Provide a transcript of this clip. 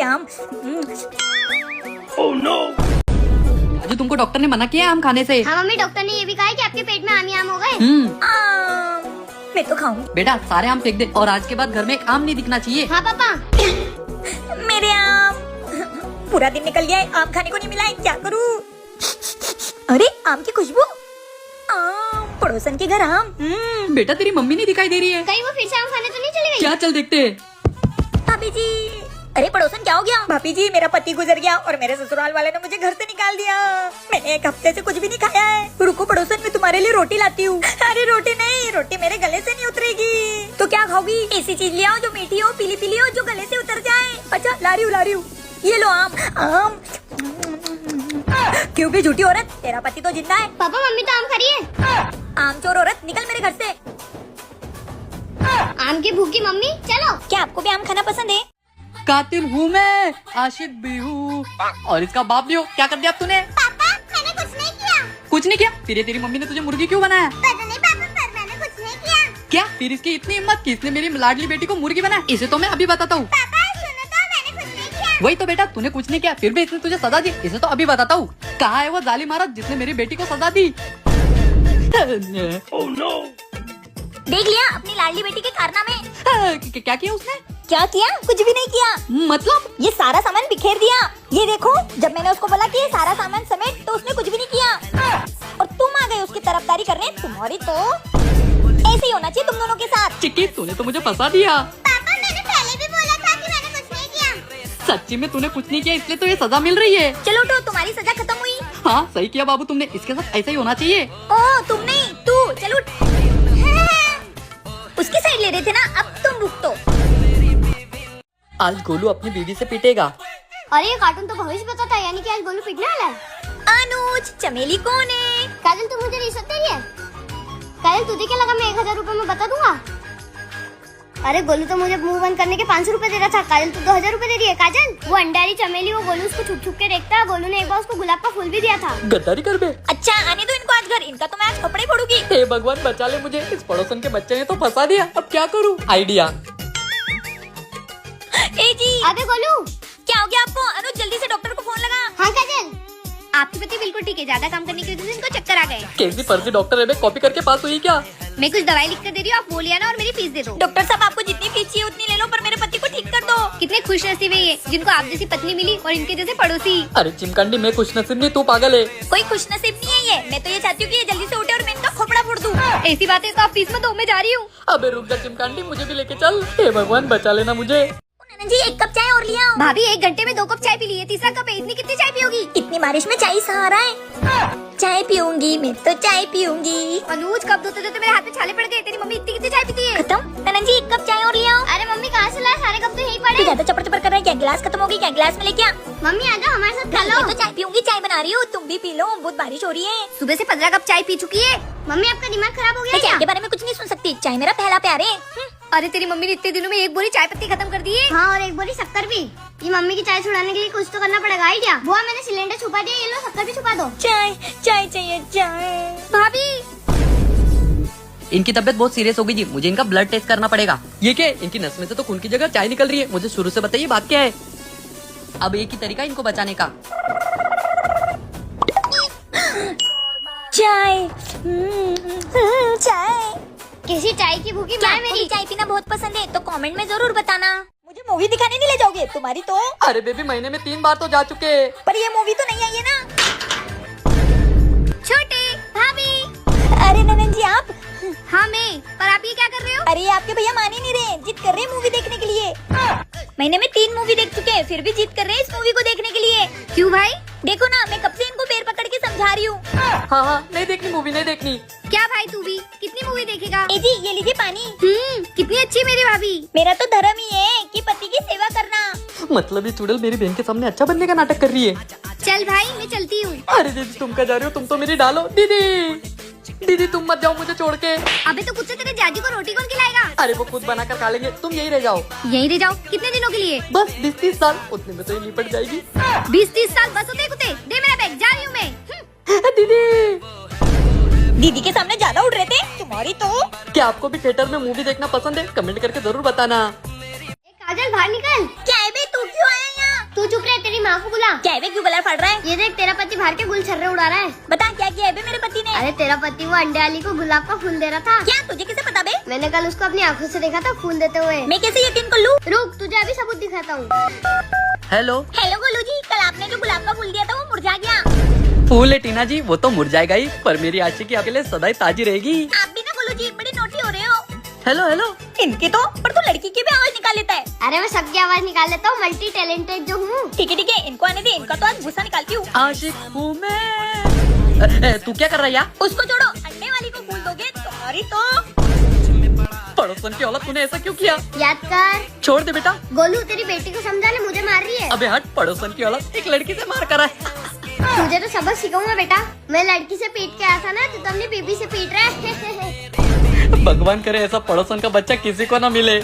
आम। Oh no! अजी तुमको डॉक्टर ने मना किया है आम खाने से। हाँ मम्मी, डॉक्टर ने ये भी कहा है कि आपके पेट में आम ही आम हो गए। आम मैं तो खाऊं। बेटा सारे आम फेंक दे और आज के बाद घर में एक आम नहीं दिखना चाहिए। हाँ पापा। मेरे आम, पूरा दिन निकल गया है, आम खाने को नहीं मिला है, क्या करूं? अरे आम की खुशबू, आम, पड़ोसन के घर आम। बेटा तेरी मम्मी नहीं दिखाई दे रही है। कहीं वो फिर से आम खाने तो नहीं चली गई? क्या, चल देखते हैं। भाभी जी, अरे पड़ोसन क्या हो गया? भाभी जी मेरा पति गुजर गया और मेरे ससुराल वाले ने मुझे घर से निकाल दिया। मैंने एक हफ्ते से कुछ भी नहीं खाया है। रुको पड़ोसन, मैं तुम्हारे लिए रोटी लाती हूँ। अरे रोटी नहीं, रोटी मेरे गले से नहीं उतरेगी। तो क्या खाओगी? ऐसी चीज ले आओ जो मीठी हो, पीली पीली हो, जो गले से उतर जाए। अच्छा ला रही हूँ। ये लो आम। आम क्यों भी झूठी औरत, तेरा पति तो जिंदा है। पापा मम्मी तो आम खा रही है। आम चोर औरत, निकल मेरे घर से। आम की भूखी मम्मी, चलो। क्या आपको भी आम खाना पसंद है? कातिल हूँ मैं, आशिक भी हूँ और इसका बाप भी हो। क्या कर दिया अब तूने? पापा मैंने कुछ नहीं किया। कुछ नहीं किया? फिर तेरी मम्मी ने तुझे मुर्गी क्यों बनाया? पता नहीं पापा, पर मैंने कुछ नहीं किया। क्या फिर इसकी इतनी हिम्मत कि इसने मेरी लाडली बेटी को मुर्गी बनाया? इसे तो मैं अभी बताता हूँ। पापा सुनो तो, मैंने कुछ नहीं किया। वही तो बेटा, तूने कुछ नहीं किया फिर भी इसने तुझे सजा दी। इसे तो अभी बताता हूँ। कहाँ है वो जालिम महाराज जिसने मेरी बेटी को सजा दी? Oh no! देख लिया अपनी लाडली बेटी के कारनामे। क्या किया उसने? क्या किया? कुछ भी नहीं किया। मतलब ये सारा सामान बिखेर दिया। ये देखो, जब मैंने उसको बोला कि ये सारा सामान समेट, तो उसने कुछ भी नहीं किया। और तुम आ गए उसकी तरफदारी करने। तुम्हारी तो ऐसे ही होना चाहिए तुम दोनों के साथ। चिक्की तूने तो मुझे फंसा दिया। पापा मैंने पहले भी बोला था कि मैंने कुछ नहीं किया। सच्ची में तूने कुछ नहीं किया, इसलिए तो ये सजा मिल रही है। चलो उठो, तुम्हारी सजा खत्म हुई। हाँ सही किया बाबू तुमने, इसके साथ ऐसा ही होना चाहिए। ओ तुम नहीं, तू। चलो उठ। उसकी साइड ले रहे थे ना, अब तुम भुगतो। आज गोलू अपनी बीवी से पिटेगा। अरे ये कार्टून तो भविष्य बताता है, यानी कि आज गोलू पिटने वाला है। अनुज, चमेली कौन है? काजल तू मुझे रिश्वत दे रही है? काजल तुझे क्या लगा मैं 1000 रुपए में बता दूंगा? अरे गोलू तो मुझे मुंह बंद करने के 500 रुपए दे रहा था। काजल तू 2000 रुपए दे रही है। काजल वो अंडारी चमेली, वो गोलू उसको छुप छुप के देखता है। गोलू ने एक बार उसको गुलाब का फूल भी दिया था। गद्दारी कर बे। अच्छा आने दो इनको आज घर, इनका तो मैं आज कपड़े फोड़ूंगी। हे भगवान बचा ले मुझे, इस पड़ोसन के बच्चे ने तो फंसा दिया। अब क्या करूँ? आइडिया। ए जी, अबे गोलू क्या हो गया आपको? अनुज जल्दी से डॉक्टर को फोन लगा। हाँ काजल, आपकी पति बिल्कुल ठीक है, ज्यादा काम करने की वजह से इनको चक्कर आ गए। कैसी फर्जी डॉक्टर है बे, कॉपी करके पास हुई क्या? मैं कुछ दवाई लिख कर दे रही हूँ, आप वो लिया ना और मेरी फीस दे दो। डॉक्टर साहब आपको जितनी फीस चाहिए उतनी ले लो, पर मेरे पति को ठीक कर दो। कितने खुश नसीब है ये, जिनको आप जैसी पत्नी मिली और इनके जैसे पड़ोसी। अरे चिमकांडी, मैं खुश नसीब नहीं, तू पागल है। कोई खुश नसीब नहीं है ये। मैं तो ये चाहती हूँ कि ये जल्दी से उठे और मैं इनका खोपड़ा फोड़ दूँ। ऐसी बातें तो आप फीस में दो, मैं जा रही हूँ। अबे रुक जा चिमकांडी, मुझे भी लेके चल। हे भगवान बचा लेना मुझे। जी एक कप चाय और लिया। भाभी 1 घंटे में 2 कप चाय पी ली है, तीसरा कप है। इतनी कितनी चाय पियोगी? इतनी बारिश में चाय सहारा है। चाय पीऊंगी मैं तो चाय पीऊंगी। अनुज कब धोते धोते मेरे हाथ में छाले पड़ गए। तेरी मम्मी इतनी कितनी चाय पीती है? खत्म। ननन जी 1 कप चाय और लिया। अरे मम्मी कहाँ से लाए, सारे कप तो यहीं तू पड़े। ज्यादा चपर चपर कर रहा है क्या? गिलास खत्म हो गई क्या? गिलास में लेके आ। मम्मी आ जाओ हमारे साथ खा मैं लो। तो चाय पीऊंगी, चाय बना रही हूँ, तुम भी पी लो। बहुत बारिश हो रही है। सुबह से 15 कप चाय पी चुकी है। मम्मी आपका दिमाग खराब हो गया मैं क्या? चाय के बारे में कुछ नहीं सुन सकती। चाय मेरा पहला प्यार है। अरे तेरी मम्मी ने इतने दिनों में 1 बोरी चाय पत्ती खत्म कर दी है। हाँ और 1 बोरी शक्कर भी। ये मम्मी की चाय छुड़ाने के लिए कुछ तो करना पड़ेगा। आइडिया बुआ, मैंने सिलेंडर छुपा दिया, ये लो शक्कर भी छुपा दो। चाय चाय चाहिए चाय। भाभी इनकी तबीयत बहुत सीरियस हो गई जी, मुझे इनका ब्लड टेस्ट करना पड़ेगा। ये क्या है? इनकी नस में से तो खून की जगह चाय निकल रही है। मुझे शुरू से बताइए बात क्या है। अब एक ही तरीका इनको बचाने का। चाय चाय। किसी चाय की भूखी क्या माँ आपको मेरी। भी चाय पीना बहुत पसंद है तो कमेंट में जरूर बताना। मुझे मूवी दिखाने नहीं ले जाओगे? तुम्हारी तो। अरे बेबी महीने में 3 बार तो जा चुके हैं। पर ये मूवी तो नहीं आई है ना। छोटे भाभी। अरे ननन जी आप। हाँ मैं, पर आप ये क्या कर रहे हो? अरे आपके भैया मान ही नहीं रहे, जिद कर रहे हैं मूवी देखने के लिए। महीने में 3 मूवी देख चुके हैं, फिर भी जिद कर रहे हैं इस मूवी को देखने के लिए। क्यों भाई? देखो ना, मैं कब से इनको पैर पकड़ के समझा रही हूँ। हाँ नहीं देखनी मूवी, नहीं देखनी। क्या भाई तू भी कितनी मूवी देखेगा? ए जी ये लीजिए पानी। कितनी अच्छी मेरी भाभी। मेरा तो धर्म ही है कि पति की सेवा करना। मतलब ये चुड़ैल मेरी बहन के सामने अच्छा बनने का नाटक कर रही है। चल भाई मैं चलती हूँ। अरे दीदी तुम क्या जा रही हो? तुम तो मेरी डालो। दीदी दीदी तुम मत जाओ मुझे छोड़ के। अबे तो कुछ से तेरे जाजी को रोटी कौन खिलाएगा? अरे वो खुद बना कर खा लेंगे, तुम यही रह जाओ। यहीं रह जाओ। कितने दिनों के लिए? बस 20-30 साल, उतने में तो ये निपट जाएगी। 20-30 साल बस होते कुत्ते। दे मेरा बैग, जा रही हूँ मैं। दीदी दीदी के सामने ज्यादा उड़ रहे थे। तुम्हारी तो। क्या आपको भी थिएटर में मूवी देखना पसंद है? कमेंट करके जरूर बताना। काजल बाहर निकल। क्या है बे, तू क्यों आया यहाँ? तू चुप रहे, तेरी माँ को बुला। क्या है बे, क्यों गला फाड़ रहा है? ये देख, तेरा पति बाहर के गुलछर्रे उड़ा रहा है। बता क्या किया है बे मेरे पति ने? अरे तेरा पति वो अंडे वाली को गुलाब का फूल दे रहा था। क्या तुझे कैसे पता बे? मैंने कल उसको अपनी आंखों से देखा था फूल देते हुए। मैं कैसे यकीन कर लूं? रुक, तुझे अभी सबूत दिखाता हूँ। हेलो हेलो गोलू जी, कल आपने जो गुलाब का फूल दिया था वो मुरझा गया। फूल है टीना जी, वो तो मुरझाएगा ही, पर मेरी आशिकी आपके लिए सदा ही ताजी रहेगी। आप भी ना गोलू जी बड़ी नोटी हो रहे हो। Hello hello. इनकी तो, पर तू लड़की की भी आवाज निकाल लेता है। अरे मैं सबकी आवाज निकाल लेता हूँ, मल्टी टैलेंटेड जो हूँ। ठीक है, इनको आने दे, इनका तो आज गुस्सा निकालती हूँ। आशिक हूँ मैं। तू क्या कर रहा है यार? उसको छोड़ो, अंडे वाली को फूल दोगे तुम्हारी तो। पड़ोसन की औलाद, तूने ऐसा क्यों किया? याद कर। छोड़ दे बेटा। गोलू, तेरी बेटी को समझा ले, मुझे मार रही है। अबे हट, पड़ोसन की औलाद एक लड़की से मार कर है। तुझे तो सबक सिखाऊंगा बेटा। मैं लड़की से पीट के आया था ना, तो अपनी बीबी से पीट रहा है। भगवान करे ऐसा पड़ोसन का बच्चा किसी को ना मिले।